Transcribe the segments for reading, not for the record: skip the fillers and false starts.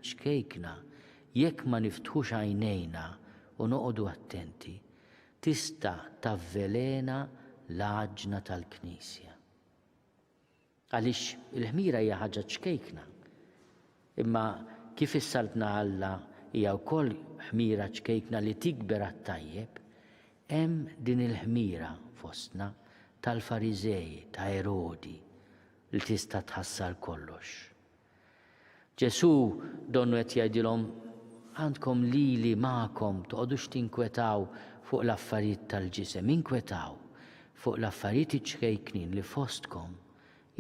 ċkejkna jekk ma niftħux għajnejna u noqogħdu attenti, tista' tavvelena l-għaġna tal-Knisja. Għaliex il-ħmira hija ħaġa ċkejkna, imma kif issaltna Alla hija wkoll ħmira ċkejkna li tikber għat-tajjeb, hemm din il-ħmira fostna tal-Fariżej ta' Erodi li tista' tħassar kollox. Ġesù donnu qed jgħidilhom għandkom lili magħkom toqgħodux tinkwetaw fuq l-affarijiet tal-ġisem, inkwetaw fuq l-affarijiet iċkejknin li fostkom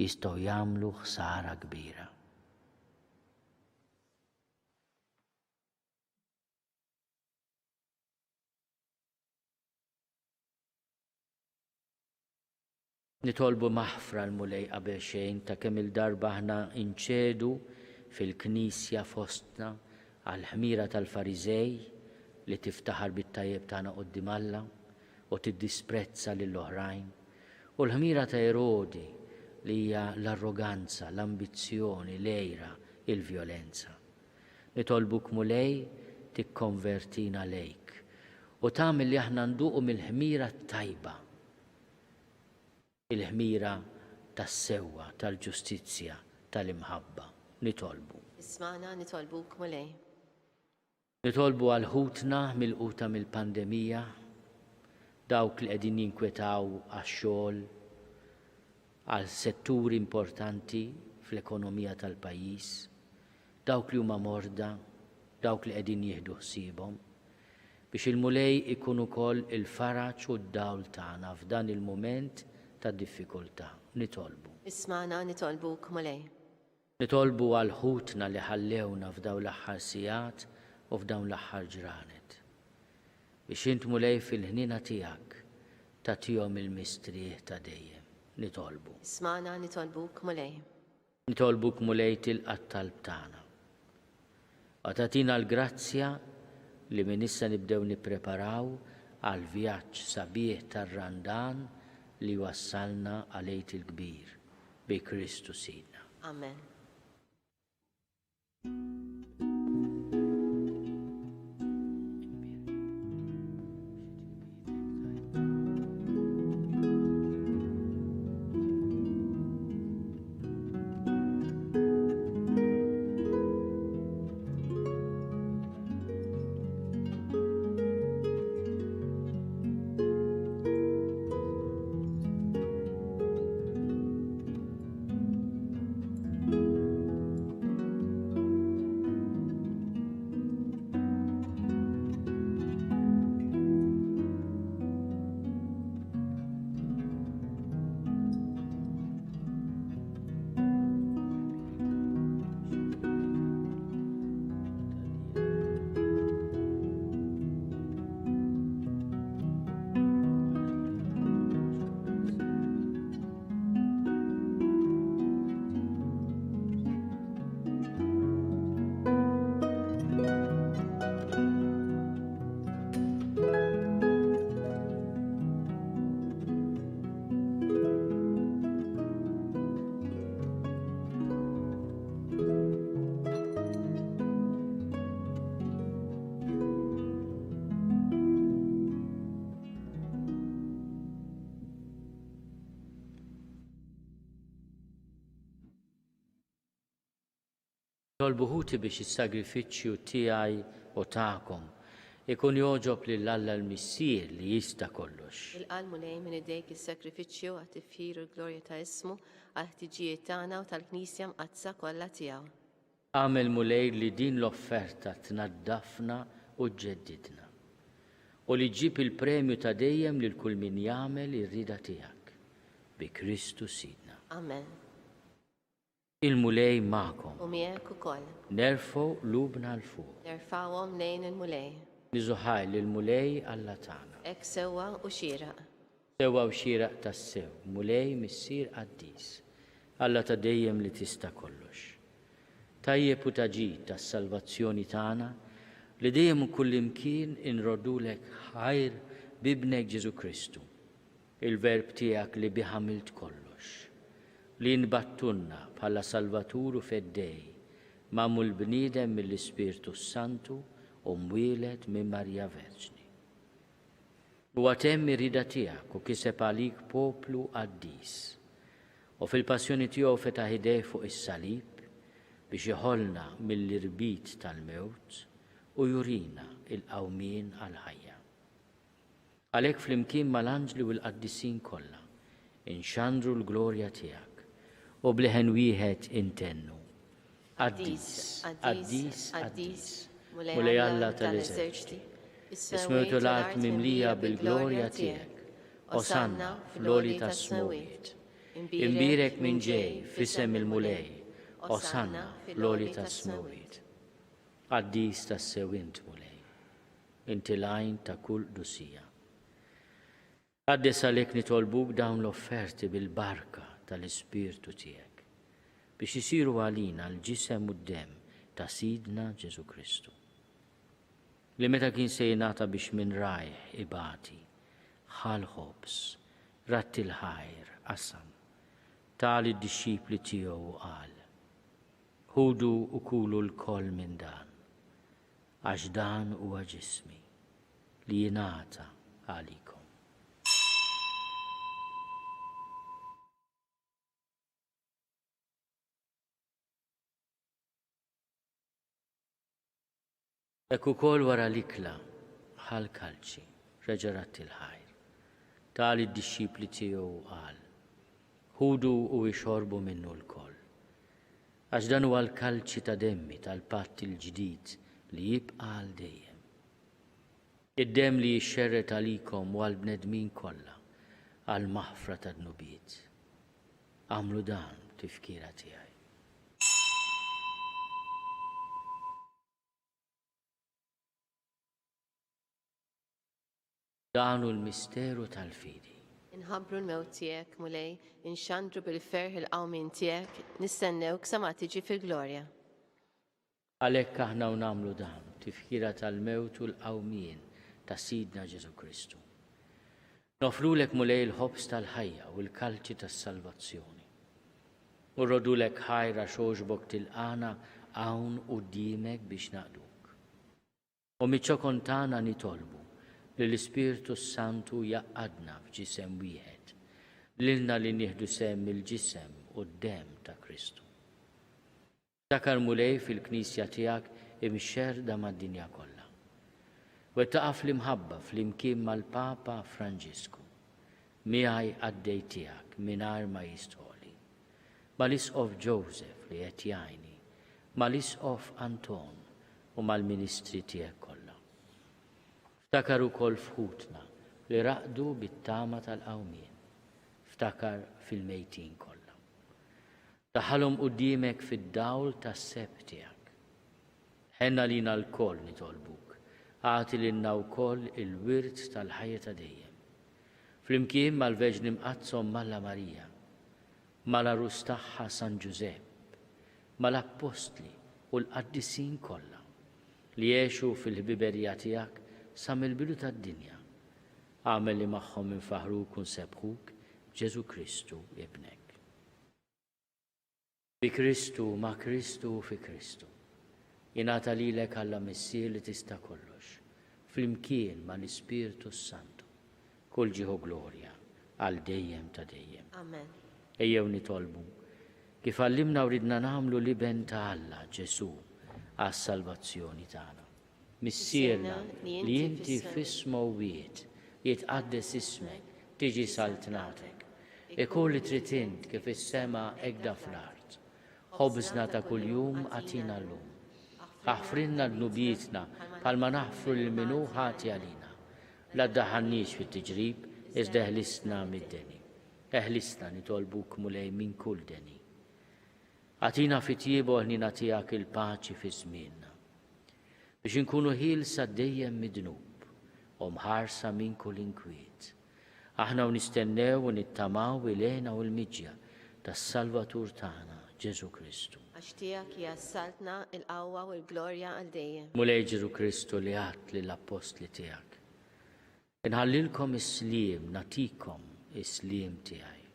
jistgħu jagħmlu ħsara kbira. Nitolbu maħfra l-mulej qabel xejn ta' kemm il-darba aħna inċedu fil-Knisja fostna għall-ħmira tal-Fariżej li tiftaħar bit-tajjeb tagħna quddiem Alla u tiddisprezza lill-oħrajn, u l-ħmira ta' Erodi li hija l-arroganza, l-ambizzjoni, l-għejra, il-vjolenza. Nitolbuk mulej tikkonvertina lejk u tagħmel li aħna nduqu mill-ħmira tajba, il-ħmira tas-sewwa, tal-ġustizzja, tal-imħabba. Nitolbu. Isma'na nitolbuk mulej. Nitolbu għal ħutna mill-quta mill-pandemija, dawk li qegħdin jinkwetaw għax-xogħol, għal setturi importanti fl-ekonomija tal-pajjiż, dawk li huma morda, dawk li qegħdin jieħdu ħsiebhom, biex il-mulej ikun ukoll il-faraġ u d-dawl tagħna f'dan il-mument ta' diffikultà. Nitolbu. Isma'na nitolbuk mulej. Nitolbu għal ħutna li ħallewna f'dawn l-aħħar sigħat u f'dawn l-aħħar ġranet, biex int mulej fil-ħnina tiegħek tagħtihom il-mistrieħ ta' dejjem. Nitolbu. Isma'na nitolbuk mulej. Nitolbuk mulej tilqa' t-talb tagħna. U tagħtina l-grazzja li minn issa nibdew nippreparaw għal vjaġġ sabiħ tar-Randan li wassalna għal-Għid il-Kbir bi Kristu Sidna. Amen. Nitolbu ħuti biex is-sagrifiċċju tiegħi u tagħkom ikun jogħġob lil Alla l-Missier li jista' kollox. Il-qal mulej minn idejk is-sakrifiċċju għat tifħir u l-glorja ta' ismu għal ħtiġijiet tagħna u tal-Knisja mqazza kollha tiegħu. Għamel mulej li din l-offerta tnaddafna u ġġeddidna u li ġib il-premju ta' dejjem lil kull min jagħmel ir-rida tiegħek bi Kristu Sidna. Amen. Il-mulej magħkom. U miegħek ukoll. Nerfgħu lubna l fuq. Nerfgħuhom lejn il-mulej. Niżuħaj lill-mulej Alla tagħna. Hekk sewwa u xieraq. Sewwa u xieraq tas-sew, mulej missier qaddis, Alla ta' dejjem li tista' kollox. Tajjeb u taġid tas-salvazzjoni tagħna li dejjem u kullimkien inrodulek ħajr bibnek Ġesu Kristu, il-verb tiegħek li bih għamilt kollox, li nbattunna bħala Salvatur u feddej mamul bniedem mill-Ispirtu Santu u mwieled minn Marja Verġni. U għatem irrida tiegħek u kiseb għalik poplu qaddis. U fil-passjoni tiegħu fetaħ idej fuq is-salib biex iħollna mill-irbit tal-mewt u jurina il-qawmien għal-ħajja. Għalhekk flimkien mal-anġli u l-qaddisin kollha inxandru l-glorja tiegħek u bleħen wieħed intennu. Qaddis, qaddis, qaddis, mulej Alla tal-eżerċiti, ismewtu l-art mimlija bil-glorja tiegħek, Osanna fl-oli tas-smuwiet. Imbirek minn ġej fisem il-mulej, Osanna fl-oli tas-smuwiet. Qaddis tas-sewint mulej, inti lajn ta' kull dusija. Għaddes għalek nitolbuk dawn l-offerti bil-barka tal-Ispirtu tiegħek biex isiru għalina l-ġisem u d-dem ta' Sidna Ġesu Kristu. Li meta kien se jingħata biex minn rajh ibati, ħal ħobs, ratti l-ħajr, qasam, tal id-disċipli tiegħu qal. Ħudu u kulu l-koll minn dan, għax dan huwa ġismi li jingħata għalikom. Ek ukoll wara l-ikla ħal kalċi reġarat il-ħajr. Tal id-disċipli tiegħu qal, ħudu u ixorbu minnu l-koll. Għax dan huwa l-kalċi ta' demmi tal-patt il-ġdid li jibqa' għal dejjem. Id-dem li jixxerret għalikom u għall-bnedmin kollha għal maħfra ta' dnubiet. Għamlu dan tifkira tiegħi. Danu l-misteru tal-fidi. Inħabbru l-mewt tiegħek mulej, inxandru bil-ferħ il-qawmin tiegħek, nistennewk sa ma tiġi fil-glorja. Għalhekk aħna u nagħmlu dan tifkira tal-mewt u l-qawmien ta' Sidna Ġesu Kristu. Nofrulek mulej il-ħobs tal-ħajja u l-kalċi tas-salvazzjoni. U rodulek ħajra xoġbok tilqana hawn quddiemek biex naqduk. U miċċokon tagħna nitolbu li l-Ispirtu Santu jaqqadna f'ġisem wieħed, lilna li nieħdu sem il-ġisem u d-dem ta' Kristu. Dakar mulej fil-Knisja tiegħek imxerda mad-dinja kollha. U taqaf l-imħabba fl-imkien mal-Papa Franġisku, miegħi għaddej tiegħek mingħajr ma jistħoli, mal-Isqof Joseph li qed jgħinni, mal-Isqof Anton u mal-Ministri tiegħek kollha. Ftakar ukoll fħutna li raqdu bit-tama tal-qawmien, ftakar fil-mejtin kollha. Daħalhom quddiemek fid-dawl tas-seb tiegħek. Ħenna lina l-koll nitolbuk, għati lilna wkoll il-wirt tal-ħajja ta' dejjem. Flimkien mal-Verġni Mqazzom Malla Marija, mal-Arus tagħha San Ġusepp, mal-Appostli u l-qaddisin kollha li jgħixu fil-ħbiberija tiegħek sa mill-bidu tad-dinja. Għamel li magħhom infaħruk u nsebħuk Ġesu Kristu ibnek. Bi Kristu, ma' Kristu u fi Kristu. Jingħata lilek Alla Missier li tista' kollox, flimkien ma' l-Ispirtu Santu. Kull ġieħu glorja għal dejjem ta' dejjem. Amen. Ejjew nitolbu kif għallimna u ridna nagħmlu liben ta' Alla Ġesu għas-salvazzjoni tagħna. Missierna li inti f'ismu wieħed jitqaddes ismek, tiġi saltnatek. Ikun li trid int kif is-sema hekk fl-art. Ħobżna ta' kuljum għatina llum. Aħfrinna dnubietna bħalma naħfru lil minnu ħati għalina. La ddaħħalniex fit-tiġrib iżda eħlisna mid-deni. Eħlisna nitolbuk mulej minn kull deni. Għatina fit-tiebu ħnina tiegħek il-paċi fi żmienna. Biex inkunu ħielsa dejjem midnub u mħarsa minn kull inkwiet. Aħna u nistennew u nittamaw ilejna u l-miġja tas-Salvatur tagħna Ġesu Kristu. Għax tiegħek hija s-saltna il-qawwa u l-glorja għal dejjem. Mulej Ġesu Kristu li għadt lill-Apostli tiegħek. Inħallilkom is-sliem, natikom is-sliem tiegħi.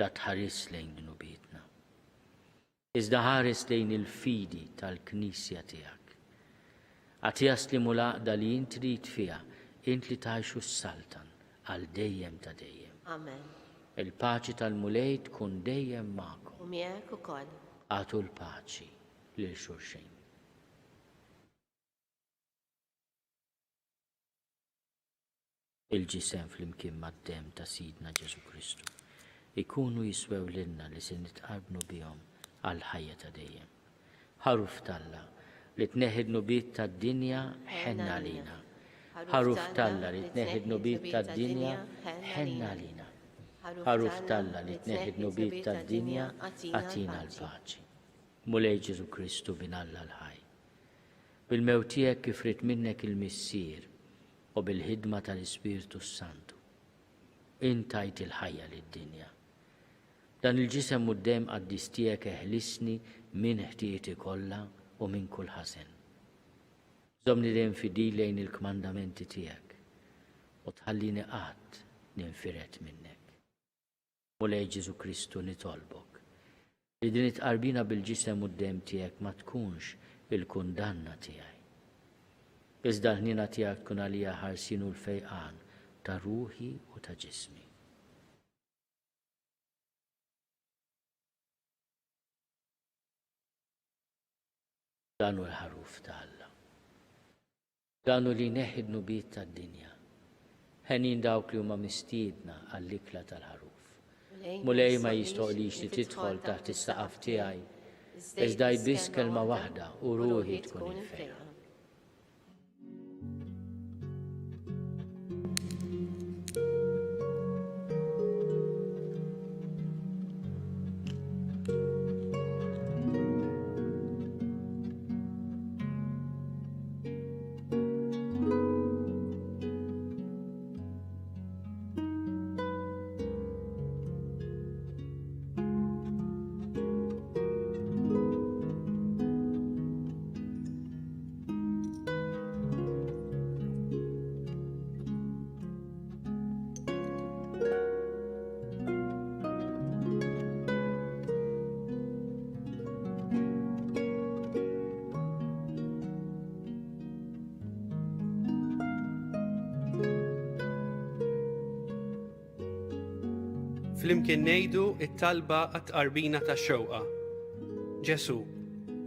La tħares lejn dnubietna. Iżda ħares lejn il-fidi tal-Knisja tiegħek. Għatija slimu l-għaqda li int trid fiha, int li tgħixu s-saltan għal dejjem ta' dejjem. Amen. Il-paċi tal-mulej tkun dejjem magħkom. U miegħek ukoll. Għatu l-paċi lil xulxejn. Il-ġisem fl-imkien mad-dem ta' Sidna Ġesu Kristu ikunu jiswew lilna li se nitqarbnu bihom għal ħajja ta' dejjem. Ħaruf talla li tneħħid nubiet tad-dinja ħenna lina. Ħaruf talla li tneħħid nubiet tad-dinja ħenna lina. Ħaruf talla li tneħħid nubiet tad-dinja għatina l-paċi. Mulej Ġesu Kristu binalla l-ħaj. Bil-mewt tiegħek kif rid minnek il-missier u bil-ħidma tal-Ispiritu Santu. Intajt il-ħajja lid-dinja. Dan il-ġisem u d-dem qaddis tiegħek eħlisni minn ħtieti kollha u minn kull ħażen. Żomni dejjem fidil lejn il-kmandamenti tiegħek u tħallini qatt ninfiret minnek. Mulej Ġesu Kristu nitolbok li din it-qarbina bil-ġisem u d-dem tiegħek ma tkunx il-kundanna tiegħi. Iżda l-ħnina tiegħek tkun għalija ħarsin u l-fejqan ta' ruħi u ta' ġismi. Danu l-ħaruf ta' Alla. Danu li neħid nubiet tad-dinja. Ħenin dawk li huma mistiedna għall-ikla tal-ħaruf. Mulej ma jistoqlix li tidħol taħt is-saqaf tiegħi, iżda jbiss kelma waħda u ruħi tkun infejqa. Flimkien ngħidu it-talba għat-qarbina tax-xewqa. Ġesu,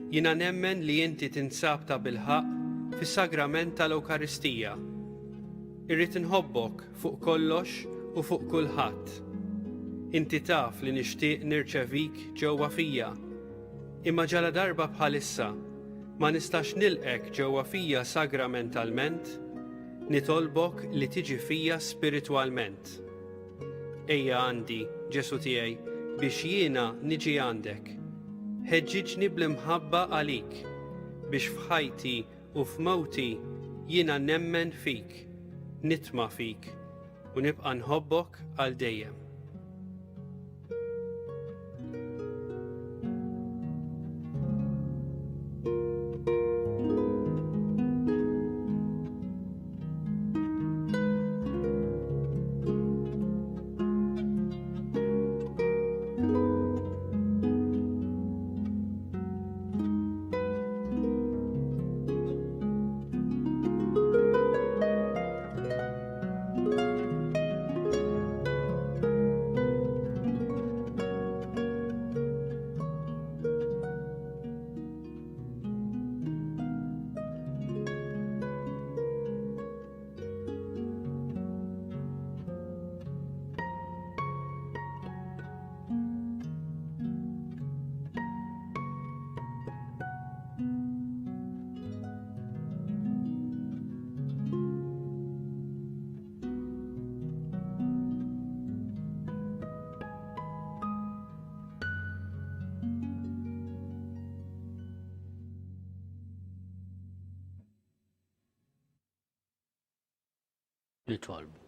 jiena nemmen li inti tinsab ta' bil-ħaq fis-sagrament tal-Ewkaristija. Irrid inħobbok fuq kollox u fuq kulħadd. Inti taf li nixtieq nirċevik ġewwa fija. Imma ġala darba bħalissa ma nistax nilqek ġewwa fija sagramentalment, nitolbok li tiġi fija spiritwalment. Ejja għandi, Ġesu tiegħi, biex jiena niġi għandek. Ħeġġiġni bl-imħabba għalik, biex f'ħajti u f'mewti jiena nemmen fik, nitma' fik, u nibqa' nħobbok għal dejjem. Li tolbu.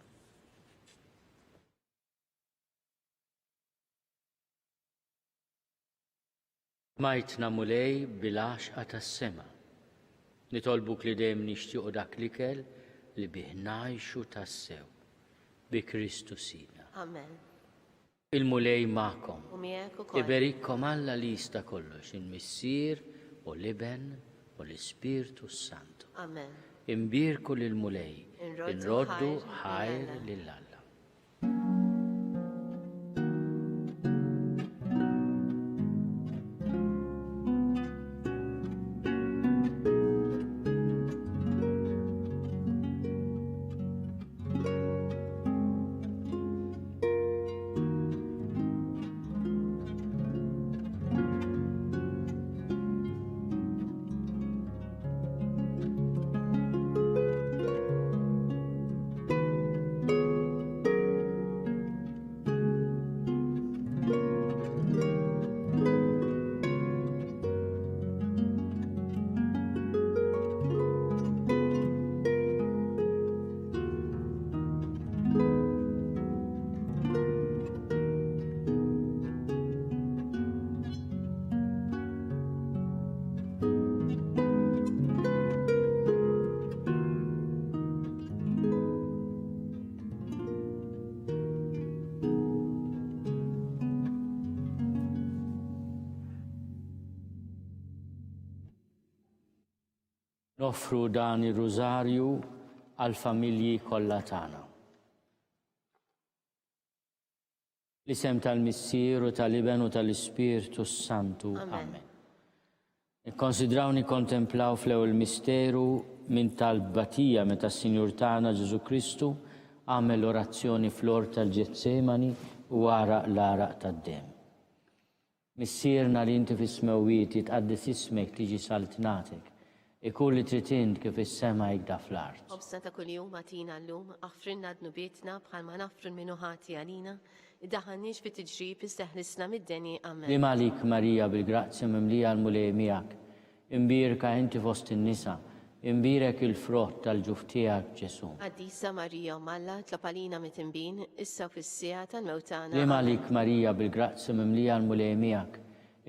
Majtna mulej bil-għaxqa tas-sema. Nitolbuk li dejjem nixtiequ dak l-ikel li bih ngħixu tassew bi Kristu Sidna. Amen. Il-mulej ma'kom. U miegħek ukoll. Iberikkom Alla li jista' kollox, il-Missier u l-Iben u l-Ispirtu Santu. Amen. Imbirku lil-mulej, inroddu ħajr ħajr lill-Alla. Noffru dan ir-rużarju għall-familji kollha tagħna. L-isem tal-Missier u tal-Iben u tal-Ispirtu Santu. Amen. Nikkonsidraw nikkontemplaw fl-ewwel misteru minn tal-batija meta s-Sinjur tagħna Ġesu Kristu għamel orazzjoni fl-ort tal-Ġetsemani u wara l-araq tad-dem. Missierna li inti fis-smewwiet jitqaddis ismek tiġi saltnatek. Ikun li tritint kif is-sema jgda fl-art. Obsna ta' kuljum għatina l-lum, aħfrinna d-nubietna bħalma nafru minnu ħati għalina, id-daħannix fit tiġrib isteħlisna mid-deni. Amen. Li malik Marija bil-grazzja mimlija l-mulej miegħek, imbirka inti fost in-nisa, imbirek il-frott tal-ġuf tiegħek Ġesu. Għaddisa Marija Malla tlapalina mitimbin, issa fis-sija tal-mewtana. Li malik Marija bil-grazzja mimlija l-mulej miegħek,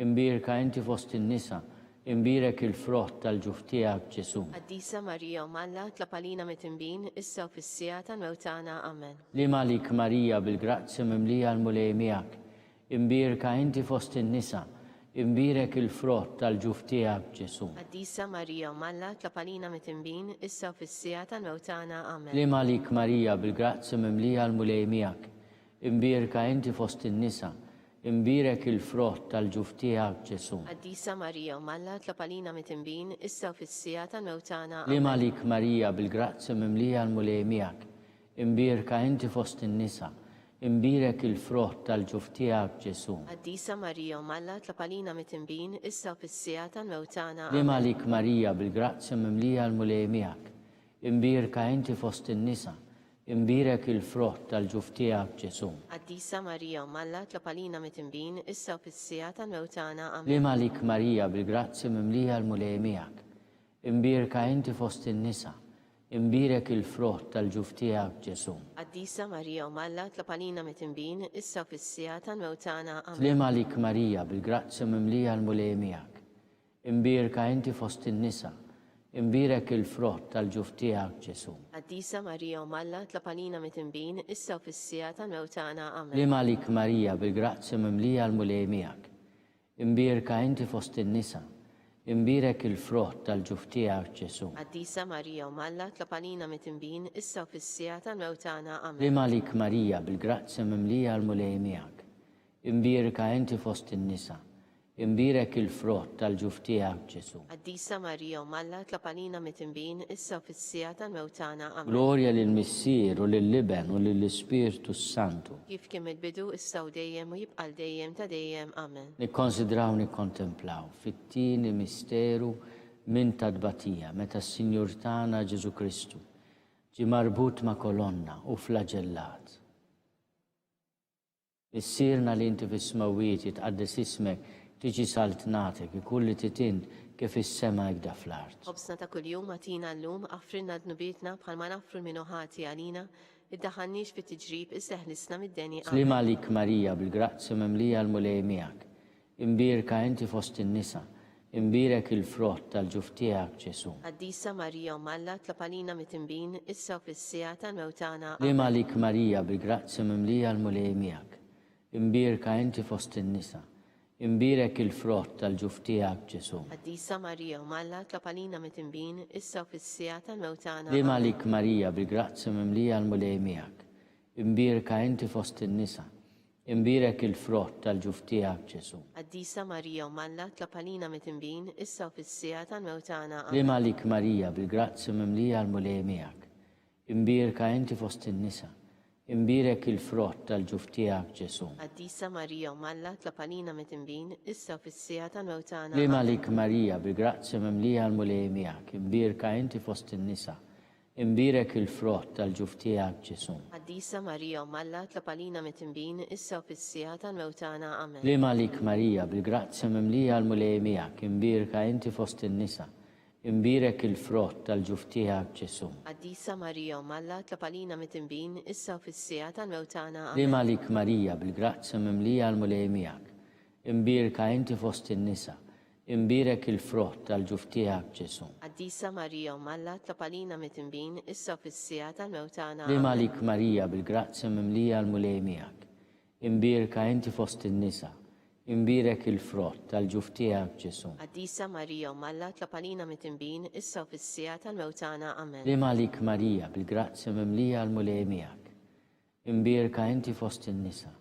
imbirka inti fost in-nisa, imbirek il-frott tal-ġuf tiegħek Ġesu. Għaddisa Marija Malla tlapalina mitimbin, issa fis-sija tal-mewtana. Amen. Li malik Marija bil-grazzja mimlija l-mulej miegħek, imbirka inti fost in-nisa, imbirek il-frott tal-ġuf tiegħek Ġesu. Għaddisa Marija Malla tlapalina mitimbin, issa fis-sija tal-mewtana. Amen. Li malik Marija bil-grazzja mimlija l-mulej miegħek, imbirka inti fost in-nisa, imbirek il-frott tal-ġuf tiegħek Ġesu. Għaddisa Marija Malla tlapalina mitimbin, issa fis-sija tal-mewtana. Li malik Marija bil-grazzja mimlija l-mulej miegħek, imbirka inti fost in-nisa, imbirek il-frott tal-ġuf tiegħek Ġesu. Għaddisa Marija Malla tlapalina mitimbin, issa fis-sija tal-mewtana. Li malik Marija bil-grazzja mimlija l-mulej miegħek, imbirka inti fost in-nisa, imbirek il-frott tal-ġuf tiegħek Ġesu. Għaddisa Marija Malla tlapalina mitimbin, issa fis-sija tal-mewtana. Li Amen. malik Marija bil-grazzja mimlija l-mulej miegħek, imbirka inti fost in-nisa, imbirek il-frott tal-ġuf tiegħek Ġesu. Għaddisa Marija Malla tlapalina mitimbin, issa fis-sija tal-mewtana. Li Amen. malik Marija bil-grazzja mimlija l-mulej miegħek, imbirka inti fost in-nisa, imbirek il-frott tal-ġuf tiegħek Ġesu. Għaddisa Marija Malla tlapalina mitimbin, issa fis-sija tal-mewtana. Li Amen. malik Marija bil-grazzja mimlija l-mulej miegħek, imbirka inti fost in-nisa, imbirek il-frott tal-ġuf tiegħek Ġesu. Għaddisa Marija Malla tlapalina mitimbin, issa fis-sija tal-mewtana. Li Amen. malik Marija bil-grazzja mimlija l-mulej miegħek, imbirka inti fost in-nisa, imbirek il-frott tal-ġuf tiegħek Ġesu. Għaddisa Marija Malla tlapalina mitimbin, issa fis-sija tal-mewtana. Amen. Glorja lill-Missier u lill-Iben u lill-Ispirtu Santu. Kif kien il-bidu, issa u dejjem u jibqal dejjem ta' dejjem. Amen. Nikkonsidraw nikkontemplaw fit-tieni misteru minn tadbatija meta s-Sinjur tagħna Ġesu Kristu ġi marbut ma' kolonna u flagellat. Issirna li inti fis-smawwiet jitqaddis ismek tiġi saltnatek ikun li titint kif is-sema jgda fl-art. Obsna ta' kuljum għatina l-lum, aħfrinna d-nubietna bħalma nafru minnu ħati għalina, id-daħannix fit tiġrib isteħlisna mid-deni. Li malik Marija bil-grazzja mimlija l-mulej miegħek, imbirka inti fost in-nisa, imbirek il-frott tal-ġuf tiegħek Ġesu. Għaddisa Marija Malla tlapalina mitimbin, issa fis-sija tal-mewtana. Li malik Marija bil-grazzja mimlija l-mulej miegħek, imbirka inti fost in-nisa, imbirek il-frott tal-ġuf tiegħek Ġesu. Qaddisa Marija u Malla tlapalina mit-tinbin issa u fis-sija tal-mewtana. Li malik Marija bil-grazzi mimlija l-mulej miegħek, imbirka inti fost in-nisa, imbirek il-frott tal-ġuf tiegħek Ġesu. Qaddisa Marija u Malla tlapalina mit-tinbin issa u fis-sija tal-mewtana. Li malik Marija bil-grazzi mimlija l-mulej miegħek, imbirka inti fost in-nisa, imbirek il-frott tal-ġuf tiegħek Ġesu. Qaddisa Marija u Malla tlapalina mit-tinbin issa u fis-sija tal-mewtana. Li malik Marija bil-grazzi mimlija l-mulej miegħek, imbirka inti fost in-nisa, imbirek il-frott tal-ġuf tiegħek Ġesu. Qaddisa Marija u Malla tlapalina mit-tinbin issa u fis-sija tal-mewtana. Amen. Li malik Marija bil-grazzi mimlija l-mulej miegħek, imbirka inti fost in-nisa, imbirek il-frott tal-ġuf tiegħek Ġesu. Qaddisa Marija u Malla tlapalina mit-tinbin issa u fis-sija tal-mewtana. Li Amen. malik Marija bil-grazzi mimlija l-mulej miegħek, imbirka inti fost in-nisa, imbirek il-frott tal-ġuf tiegħek Ġesu. Qaddisa Marija u Malla tlapalina mit-tinbin issa u fis-sija tal-mewtana. Li Amen. malik Marija bil-grazzi mimlija l-mulej miegħek, imbirka inti fost in-nisa, imbirek il-frott tal-ġuf tiegħek Ġesu. Qaddisa Marija u Malla tlapalina mit-tinbin issa u fis-sija tal-mewtana. Amen. Li malik Marija bil-grazzi mimlija l-mulej miegħek, imbirka inti fost in-nisa,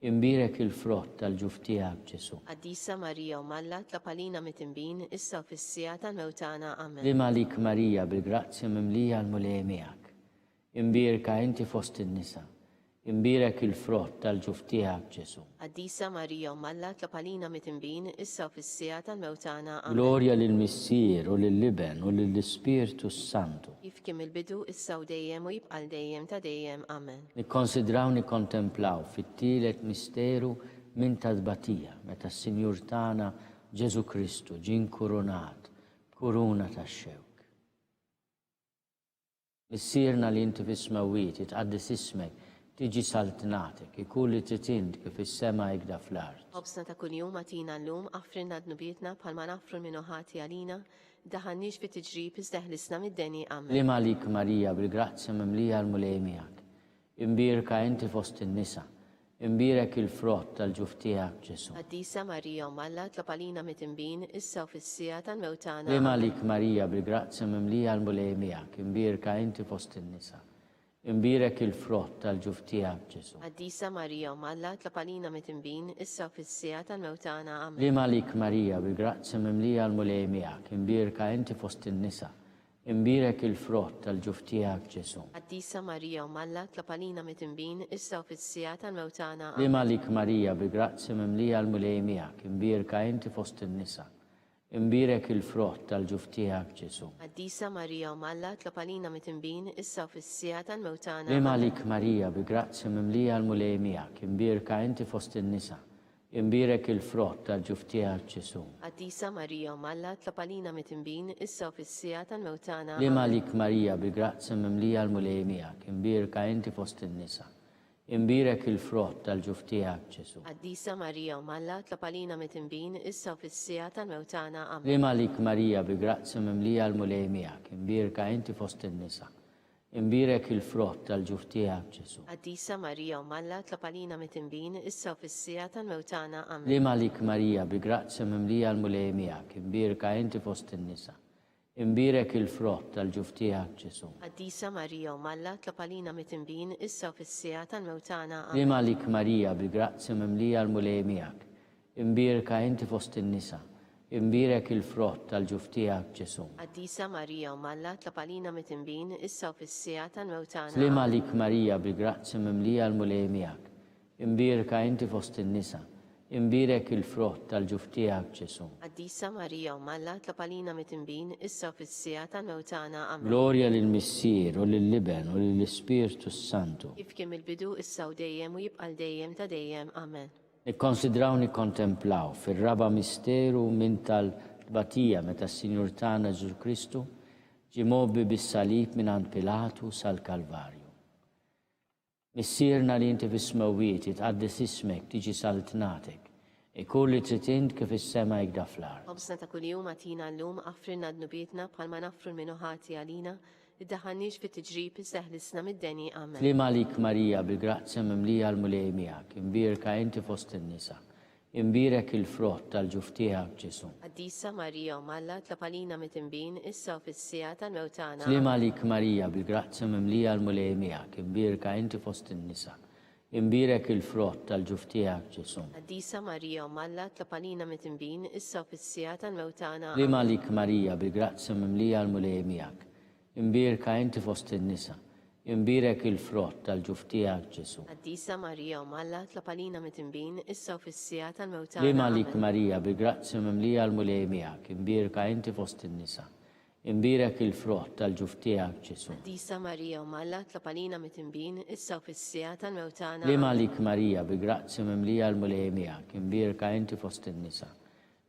imbirek il-frott tal-ġuf tiegħek Ġesu. Qaddisa Marija u Malla tlapalina mit-tinbin issa u fis-sija tal-mewtana. Amen. Li malik Marija bil-grazzi mimlija l-mulej miegħek, imbirka inti fost in-nisa, imbirek il-frott tal-ġuf tiegħek Ġesu. Qaddisa Marija u Malla tlapalina mit-tinbin issa u fis-sija tal-mewtana. Amen. Glorja lill-Missier u lill-Liben u lill-Ispirtu Santu. Kif kien il-bidu issa u dejjem u jibqal dejjem ta' dejjem. Amen. Nikkonsidraw nikkontemplaw fit-tielet misteru minn tadbatija meta s-Sinjur tagħna Ġesu Kristu ġie nkurunat b'kuruna tax-xewk. Missierna li inti fis-smawiet jitqaddis ismek tiġi saltnatek, ikun li titint kif is-sema jgda fl-art. Obsna ta' kuljum atina llum affrinna dnubietna bħalma nafru minnu ħati għalina, daħannix fit tiġrib iżdeħlisna mid-deni. Amen. Li malik Marija bil-grazzi mimlija l-mulej miegħek, imbirka inti fost in-nisa, imbirek il-frott tal-ġuf tiegħek Ġesu. Qaddisa Marija u Malla tlapalina mit-tinbin issa u fis-sija tal-mewtana. Li malik Marija bil-grazzi mimlija l-mulej miegħek, imbirka inti fost in-nisa, imbirek il-frott tal-ġuf tiegħek Ġesu. Qaddisa Marija u Malla tlapalina mit-tinbin issa u fis-sija tal-mewtana. Amen. Li malik Marija bil-grazzi mimlija l-mulej miegħek, imbirka inti fost in-nisa, imbirek il-frott tal-ġuf tiegħek Ġesu. Qaddisa Marija u Malla tlapalina mit-tinbin issa u fis-sija tal-mewtana. Li malik Marija bil-grazzi mimlija l-mulej miegħek, imbirka inti fost in-nisa, imbirek il-frott tal-ġuf tiegħek Ġesu. Qaddisa Marija u Malla tlapalina mit-tinbin issa u fis-sija tal-mewtana. Li malik Marija bil-grazzi mimlija l-mulej miegħek, imbirka inti fost in-nisa, imbirek il-frott tal-ġuf tiegħek Ġesu. Qaddisa Marija u Malla tlapalina mit-tinbin issa u fis-sija tal-mewtana. Li malik Marija bil-grazzi mimlija l-mulej miegħek, imbirka inti fost in-nisa, imbirek il-frott tal-ġuf tiegħek Ġesu. Qaddisa Marija u Malla tlapalina mit-tinbin issa u fis-sija tal-mewtana. Amen. Li malik Marija bil-grazzi mimlija l-mulej miegħek, imbirka inti fost in-nisa, imbirek il-frott tal-ġuf tiegħek Ġesu. Qaddisa Marija u Malla tlapalina mit-tinbin issa u fis-sija tal-mewtana. Amen. Li malik Marija bil-grazzi mimlija l-mulej miegħek, imbirka inti fost in-nisa, imbirek il-frott tal-ġuf tiegħek Ġesu. Qaddisa Marija u Malla tlapalina mit-tinbin issa u fis-sija tal-mewtana. Li Amen. malik Marija bil-grazzi mimlija l-mulej miegħek, imbirka inti fost in-nisa, imbirek il-frott tal-ġuf tiegħek Ġesu. Qaddisa Marija u Malla tlapalina mit-tinbin issa u fis-sija tal-mewtana. Li malik Marija bil-grazzi mimlija l-mulej miegħek, imbirka inti fost in-nisa, imbirek il-frott tal-ġuf tiegħek Ġesu. Qaddisa Marija u Malla tlapalina mit-tinbin issa u fis-sija tal-mewtana. Amen. Glorja lill-Missier u lill-Liben u lill-Ispirtu Santu. Kif kien il-bidu issa u dejjem u jibqal dejjem ta' dejjem. Amen. Nikkonsidraw nikkontemplaw fir-raba misteru minn tal-tbatija meta s-Sinjur tagħna Ġesu Kristu ġie mobbi bis-salib mingħand Pilatu sal-Kalvarju. Missierna li inti fis-smawiet jitqaddis ismek tiġi saltnatek, ikun li trid int kif is-sema jgda fl-art. Obsna ta' kuljum atina llum affrinna dnubietna bħalma nafru minnu ħati għalina, iddaħħalniex fi tiġrib isseħħlisna mid-deni. Amen. Slima lik Marija, bil-grazzja mimlija l-mulej miegħek, imbirka inti fost in-nisa. Imbirek il-frott tal-ġuf tiegħek Ġesu. Qaddisa Marija Malla tlapalina mit-tinbin issa u fis-sija tal-mewt tagħna. Slima lik Marija, bil-grazzja mimlija l-mulej miegħek, imbirka inti fost in-nisa. Imbirek il-frott tal-ġuf tiegħek Ġesu. Qaddisa Marija Malla tlapalina mit-tinbin issa u fis-sija tal-mewt tagħna. Slima lik Marija, bil-grazzja mimlija l-mulej miegħek, imbirka inti fost in-nisa. Imbirek il-frott tal-ġuf tiegħek Ġesu. Qaddisa Marija Malla tlapalina mit-tinbin issa u fis-sija tal-mewt tagħna. Slima lik Marija, bil-grazzja mimlija l-mulej miegħek, imbirka inti fost in-nisa. Imbirek il-frott tal-ġuf tiegħek Ġesu. Qaddisa Marija Malla tlapalina mit-tinbin issa u fis-sija tal-mewt tagħna. Slima lik Marija, bil-grazzja mimlija l-mulej miegħek, imbirka inti fost in-nisa.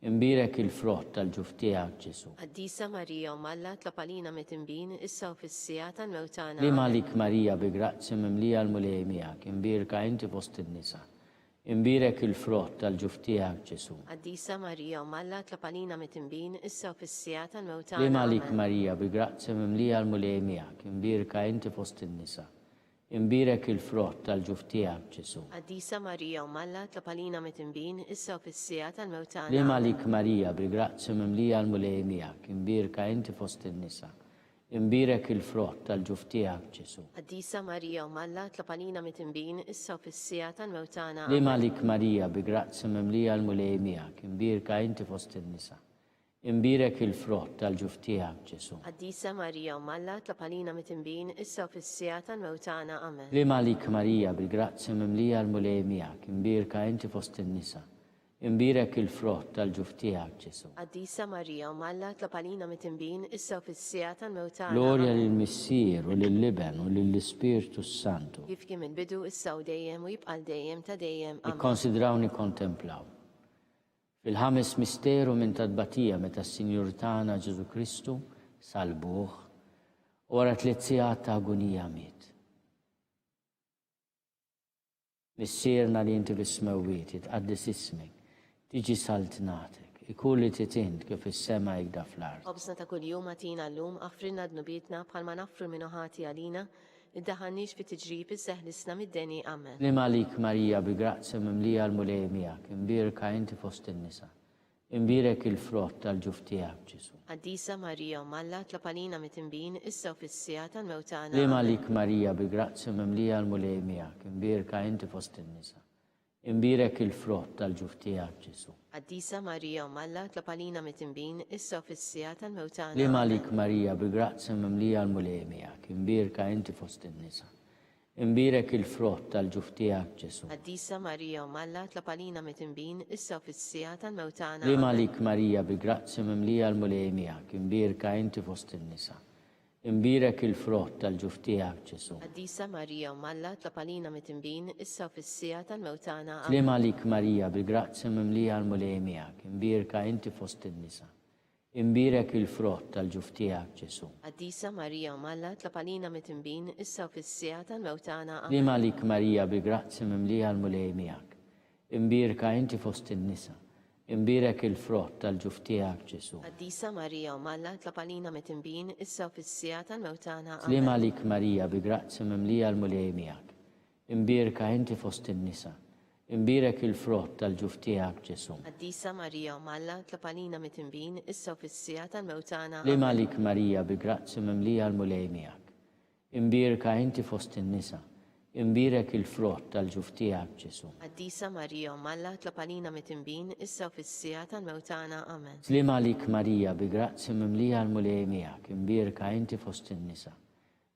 Imbirek il-frott tal-ġuf tiegħek Ġesu. Qaddisa Marija Malla tlapalina mit-tinbin issa u fis-sija tal-mewt tagħna. Slima lik Marija, bil-grazzja mimlija l-mulej miegħek, imbirka inti fost in-nisa. Imbirek il-frott tal-ġuf tiegħek Ġesu. Qaddisa Marija Malla tlapalina mit-tinbin issa u fis-sija tal-mewt tagħna. Slima lik Marija, bil-grazzja mimlija l-mulej miegħek, imbirka inti fost in-nisa. Imbirek il-frott tal-ġuf tiegħek Ġesu. Qaddisa Marija Malla tlapalina mit-tinbin issa u fis-sija tal-mewt tagħna. Slima lik Marija, bil-grazzja mimlija l-mulej miegħek, imbirka inti fost in-nisa. Imbirek il-frott tal-ġuf tiegħek Ġesu. Qaddisa Marija Malla tlapalina mit-tinbin issa u fis-sija tal-mewt tagħna. Slima lik Marija, bil-grazzja mimlija l-mulej miegħek, imbirka inti fost in-nisa. Imbirek il-frott tal-ġuf tiegħek Ġesu. Qaddisa Marija Malla tlapalina mit-tinbin issa u fis-sija tal-mewt tagħna. Amen. Slima lik Marija, bil-grazzja mimlija l-mulej miegħek, imbirka inti fost in-nisa. Imbirek il-frott tal-ġuf tiegħek Ġesu. Qaddisa Marija Malla tlapalina mit-tinbin issa u fis-sija tal-mewt tagħna. Glorja lill-Missier u lill-Liben u lill-Ispiritu Santu. Kif kien il-bidu issa u dejjem u jibqa' dejjem ta' dejjem. Amen. Ikkonsidraw nikkontemplaw. Fil-ħames misteru minn tadbatija meta s-Sinjur tagħna Ġesu Kristu salbuh wara 3 sigħat ta' agonija miet. Missierna li inti bis-smewwiet tqaddis ismek, tiġi saltnatek, ikun li titint kif is-sema jgda fl-ard. Obsna ta' kuljum għatina llum aħfrilna dnubietna bħalma naffru minn ħati għalina iddaħħalniex fi tiġrib isseħħlisna mid-deni. Amen. Slima lik Marija, bi-grazzja mimlija l-mulej miegħek, imbirka inti fost in-nisa. Imbirek il-frott tal-ġuf tiegħek Ġesu. Qaddisa Marija Malla tlapalina mit-tinbin issa u fis-sija tal-mewt tagħna. Slima lik Marija, bi-grazzja mimlija l-mulej miegħek, imbirka inti fost in-nisa. Imbirek il-frott tal-ġuf tiegħek Ġesu. Qaddisa Marija Malla tlapalina mit-tinbin issa u fis-sija tal-mewt tagħna. Slima lik Marija, bi-grazzja mimlija l-mulej miegħek, imbirka inti fost in-nisa. Imbirek il-frott tal-ġuf tiegħek Ġesu. Qaddisa Marija Malla tlapalina mit-tinbin issa u fis-sija tal-mewt tagħna. Slima lik Marija, bi-grazzja mimlija l-mulej miegħek, imbirka inti fost in-nisa. Imbirek il-frott tal-ġuf tiegħek Ġesu. Qaddisa Marija Malla tlapalina mit-tinbin issa u fis-sija tal-mewt tagħna. Slima lik Marija, bil-grazzja mimlija l-mulej miegħek, imbirka inti fost in-nisa. Imbirek il-frott tal-ġuf tiegħek Ġesu. Qaddisa Marija Malla tlapalina mit-tinbin issa u fis-sija tal-mewt tagħna. Slima lik Marija, bil-grazzja mimlija l-mulej miegħek, imbirka inti fost in-nisa. Imbirek il-frott tal-ġuf tiegħek Ġesu. Qaddisa Marija Malla tlapalina mit-tinbin issa u fis-sija tal-mewt tagħna. Slima lik Marija, bi-grazzja mimlija l-mulej miegħek, imbirka inti fost in-nisa. Imbirek il-frott tal-ġuf tiegħek Ġesu. Qaddisa Marija Malla tlapalina mit-tinbin issa u fis-sija tal-mewt tagħna. Slima lik Marija, bi-grazzja mimlija l-mulej miegħek, imbirka inti fost in-nisa. Imbirek il-frott tal-ġuf tiegħek Ġesu. Qaddisa Marija Malla tlapalina mit-tinbin issa u fis-sija tal-mewt tagħna. Amen. Slima lik Marija, bi-grazzja mimlija l-mulej miegħek, imbirka inti fost in-nisa.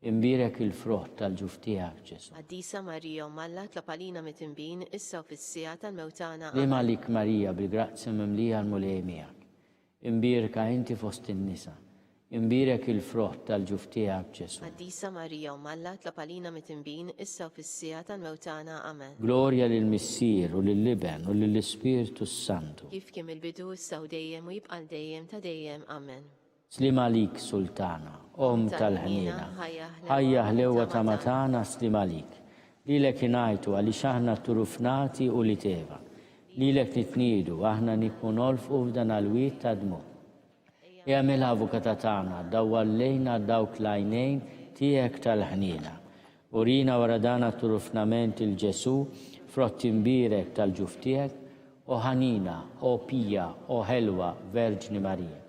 Imbirek il-frott tal-ġuf tiegħek Ġesu. Qaddisa Marija Malla tlapalina mit-tinbin issa u fis-sija tal-mewt tagħna. Slima lik Marija, bi-grazzja mimlija l-mulej miegħek, imbirka inti fost in-nisa. Imbirek il-frott tal-ġuf tiegħek Ġesu. Qaddisa Marija Malla tlapalina mit-tinbin issa u fis-sija tal-mewt tagħna. Amen. Glorja lill-Missier u lill-Liben u lill-Ispiritu Santu. Kif kien il-bidu issa u dejjem u jibqa' dejjem ta' dejjem. Amen. Slima lik Sultana, Om tal-ħnina, ħajja ħlewa ta' matana slima lik. Lilek ingħajtu għaliex aħna turufnati u li teva. Lilek nitniedu aħna nikun olfqu f'dan għall-wiet ta' dmu. Jagħmel avukata tagħna, dawwallejna dawk l-għajnejn tiegħek tal-ħniena. Urina wara dan turufnament il-Ġesu frott imbirek tal-ġuf tiegħek, o ħanina, o pija, o ħelwa, Verġni Marija.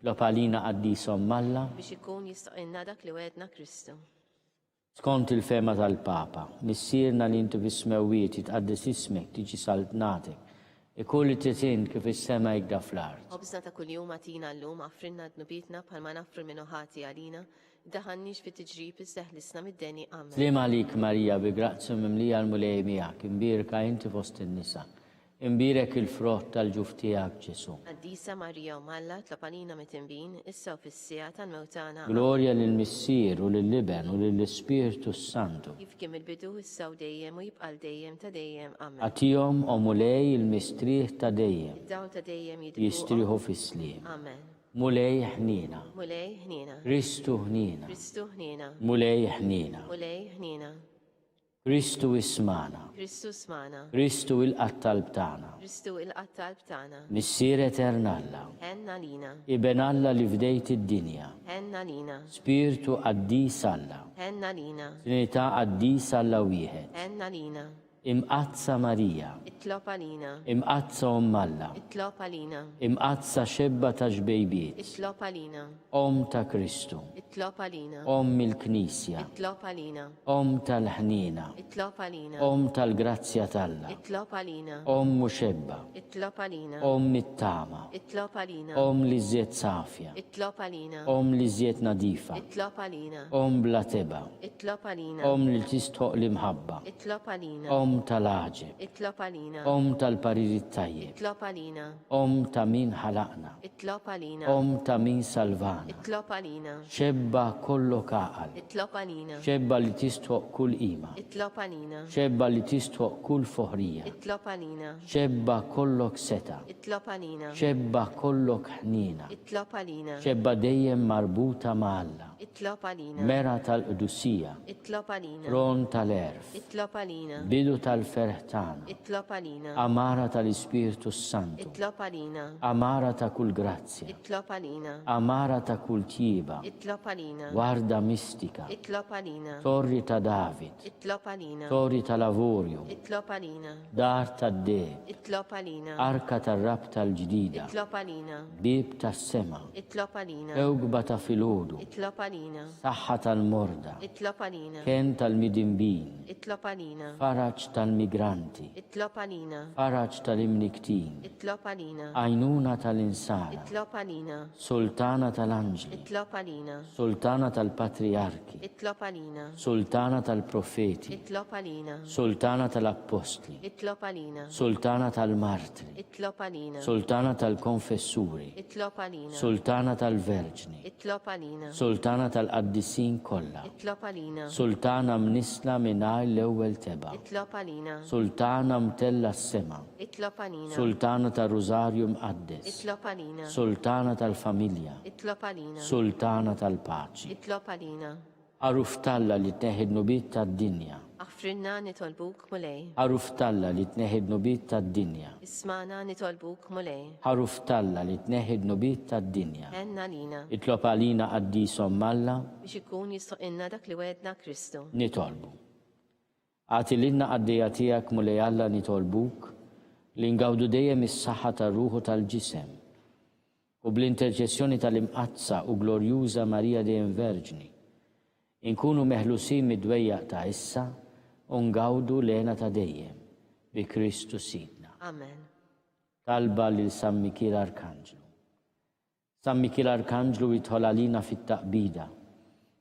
Lopalina qaddisom Malla biex ikun jistaqilna dak li wedna Kristu. skont il-fema tal-Papa, missierna li intu bismewiet jitqaddis ismek tiġi saltnatek, ikulli titin kif is-sema jgda fl-art. Obżna ta' kuljum għatina l-lum għafrinna d-nubitna bħalma nafru minnu ħati għalina, daħannix fit tiġrib iżdeħlisna mid-deni għamma. Slim għalik Marija bi grazzju mimlija l-mulej miegħek, imbirka inti fost in-nisa. Imbirek il-frott tal-ġuf tiegħek Ġesu. Għaddisa Marija u Malla tlapalina mit-tinbin, issa u fis-sija tal-mewtana. Glorja lill-Missier u lill-Liben u lill-Ispiritu Santu. Kif kim il-bidu issa u dejjem u jibqal dejjem ta' dejjem għamma. Għatijom o mulej il-mistrieħ ta' dejjem, Id-dawl ta' dejjem jidribu. jistriħu fis-slim. Amen. Mulej ħnina, Mulej ħnina. Kristu ħnina, Kristu ħnina. mulej ħnina, Mulej ħnina. Kristu ismana, Kristu smana. Kristu il-qattalb tagħna, Kristu il-qattalb tagħna. Missier eternalla, Henna lina. Iben Alla li fdejt id-dinja, Henna lina. Spiritu qaddis Alla, Henna lina. Trinità qaddis Alla wieħed, Henna lina. imqazza Marija, Itlopa lina. imqazza Alla, Itlopa lina. imqazza xebba ta' ġbejbiet, Itlopa lina. ta' Kristu, Itlopa lina. il-Knisja, Itlopa lina. tal-ħnina, Itlopa lina. tal-grazzja talla, Itlopa lina. muxebba, Itlopa lina. mit-tama, Itlopa lina. li żiet safja, Itlopa lina. li żiet nadifa, Itlopa lina. bla teba, Itlopa lina. li tistħoq l-imħabba, Itlopa lina. tal-aġeb, Itlopa lina. tal-paririt tajjeb, Itlopa lina. ta' min ħalaqna, Itlopa lina. ta' min salvana, Itlopa lina. xebba kollu kaqal, Itlopa lina. xebba li tistħoq kull ima, Itlopa lina. xebba li tistħoq kull foħrija, Itlopa lina. xebba kollok seta, Itlopa lina. xebba kollok ħnina, Itlopa lina. xebba dejjem marbuta ma' Alla, Itlopa lina. mera tal-qdusija, Itlopa lina. ron tal-erf, Itlopa lina. bidu tal-ferħtana, Itlopa lina. amara tal-Ispiritu Santu, Itlopa lina. amara ta' kull grazzja, Itlopa lina. amara ta' kull tjiba, Itlopa lina. guarda mistika, Itlopa lina. torri ta' David, Itlopa lina. torri ta' lavorju, Itlopa lina. dar ta' deb, Itlopa lina. arka ta' rab tal-ġdida, Itlopa lina. bib ta' sema, Itlopa lina. ewgba ta' filodu, Itlopa lina. saħħa tal-morda, Itlopa lina. ken tal-midimbin, Itlopa lina. faraġ tal-migranti, Itlopa lina. faraġ tal-imniktin, Itlopa lina. għajnuna tal-insana, Itlopa lina. sultana tal-anġli, Itlopa lina. sultana tal-patriarki, Itlopa lina. sultana tal-profeti, Itlopa lina. sultana tal-apostli, Itlopa lina. sultana tal-martri, Itlopa lina. sultana tal-konfessuri, Itlopa lina. sultana tal-verġni, Itlopa lina. sultana tal-qaddisin kollha, Itlopa lina. sultana mnisla mingħajr l-ewwel teba, Itlopa lina. sultana mtella s-sema, Itlopa lina. sultana tal-Rużarju mqaddes, Itlopa lina. sultana tal-familja, Itlopa lina. sultana tal-paċi. Itlopa lina. Aruf talla li tneħid nubit tad-dinja, Aħfrinna nitolbuk mulej. aruf talla li tneħid nubit tad-dinja, Ismana nitolbuk mulej. aruf talla li tneħid nubit tad-dinja. Enna lina. Itlob għalina qaddisom Malla Biex ikun jistoqinna dak li wedna Kristu. nitolbu. Għati l-inna għaddija tijak mulej Alla nitolbuk li ngawdu dejjem is-saħħa tar-ruħu tal-ġisem u bl-interċessjoni tal-imqazza u glorjuża Marija dejjem Verġni inkunu meħlusin mid-dwejjaq ta' issa u ngawdu lena ta' dejjem bi Kristu Sidna. Amen. Talba lil San Mikil Arkanġlu. San Mikil Arkanġlu jidħol għalina fit-taqbida.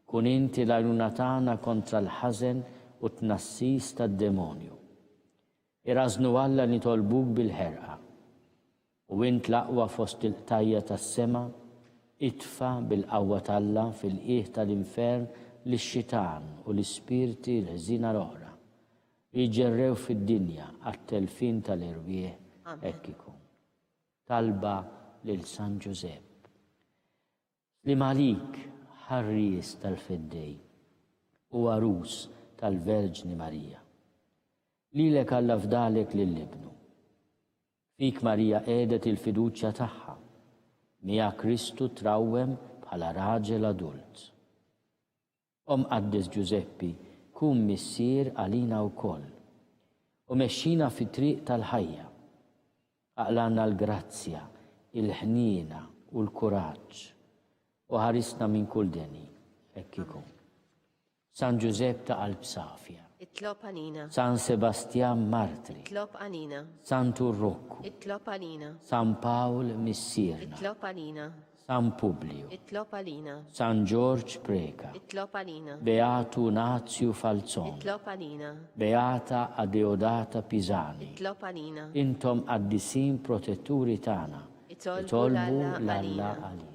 Kun inti l-għajnuna tagħna kontra l-ħażen u tnassis tad-demonju. Irażnu Alla nitolbuk bil-ħerqa. U int l-aqwa fost il-qtajja tas-sema, itfa bil-qawwa talla fil-qiegħ tal-infern lix-xitan u l-ispirti l-ħżina l-oħra. Jiġġerrew fid-dinja għat-telfin tal-irwieħ hekk ikun. Talba lil San Ġusepp. Li malik ħarries tal-feddej u arus tal-Verġni Marija. Lilek Alla fdalek lill-ibnu. Fik Marija qiegħdet il-fiduċja tagħha Mija Kristu trawwem bħala raġel adult. Qaddes Giuseppi, kun missier għalina wkoll u mexxina fit-triq tal-ħajja. Aqlanna l-grazzja, il-ħniena u l-kuraġġ u ħarisna minn kull deni, hekk ikun. San Giuseppe ta' qalb safja. Itlob għalina. San Sebastian Martri. Itlob għalina. San Turrokku. Itlob għalina. San Paul Missierna. Itlob għalina. San Publio. Itlob għalina. San George Preka. Itlob għalina. Beatu Nazio Falzon. Itlob għalina. Beata Adeodata Pisani. Itlob għalina. Intom qaddisin protetturi tagħna. Itolbu l-Alla għalina. għalina.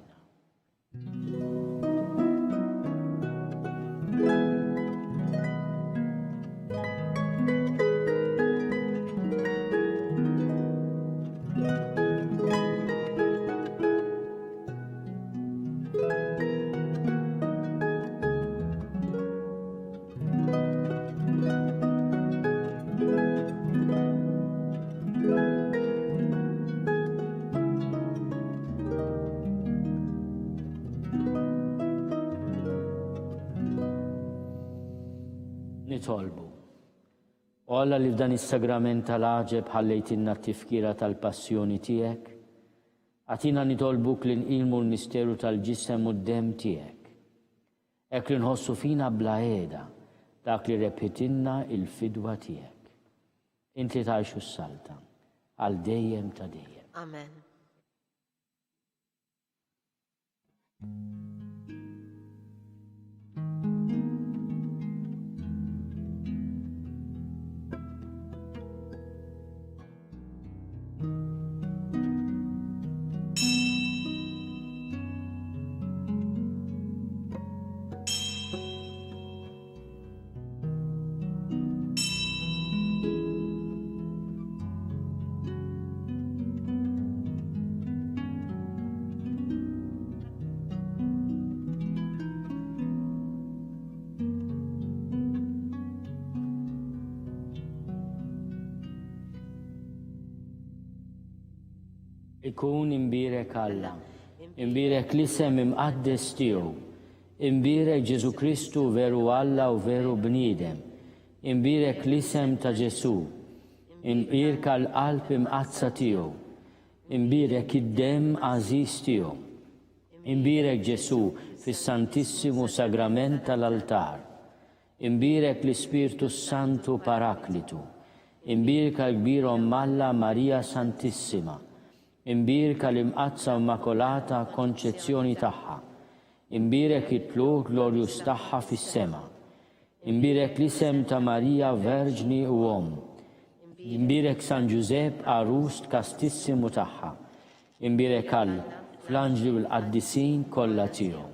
Nitolbu. U Alla li f'dan is-sagrament tal-għaġeb ħallejtinna t-tifkira tal-passjoni tiegħek, għatina nitolbuk li nqilmu l-misteru tal-ġisem u d-dem tiegħek. Hekk li nħossu fina bla qiegħda dak li rebħitilna il-fidwa tiegħek. Inti tgħixu s-salta għal dejjem ta' dejjem. Amen. Ikun imbirek Alla, imbirek l-isem imqaddes tiegħu, imbirek Ġesu Kristu veru Alla u veru bniedem, imbirek l-isem ta' Ġesu, imbirek l-qalb imqazza tiegħu, imbirek id-dem għażiż tiegħu, imbirek Ġesu fis-Santissimu Sagrament tal-altar, imbirek l-Ispirtu Santu Paraklitu, imbirek l-kbir Alla Marija Santissima, imbirka l-imqazza immakolata konċezzjoni tagħha, imbirek it-tluq glorjus tagħha fis-sema, imbirek l-isem ta' Marija Verġni u Om, imbirek San Giuseppe Arust kastissimu tagħha, imbirek Alla fl-anġli u l-qaddisin kollha tiegħu.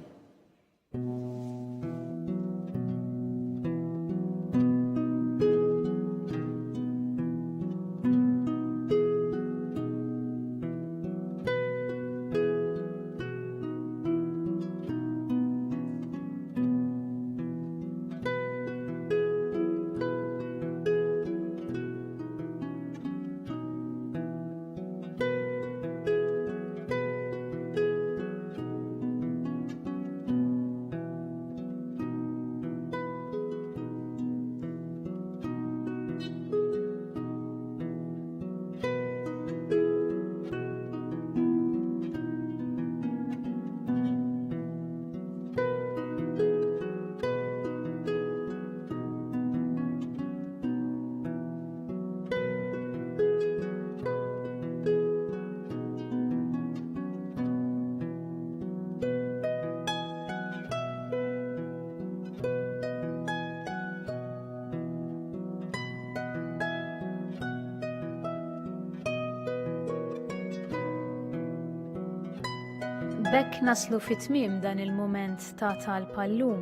Bekk naslu fit-tmiem dan il-mument ta' tal-pallum.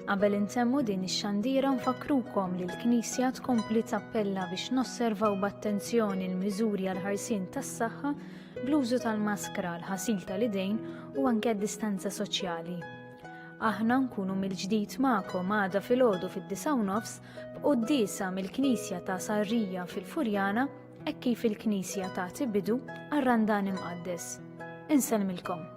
Qabel intemmu din ix-xandira nfakrukom li l-Knisja tkompli tappella biex nosservaw b'attenzjoni l-miżuri għal ħarsien tas-saħħa bl-użu tal-maskra, l-ħasil tal-idejn u anke d-distanza soċjali. Aħna nkunu mill-ġdid magħkom għada filgħodu fid-9:30 b'qudiesa mill-Knisja ta' Sarrija fil-Furjana hekk kif il-Knisja tagħti bidu għar-Randan Imqaddes. Inselmilkom.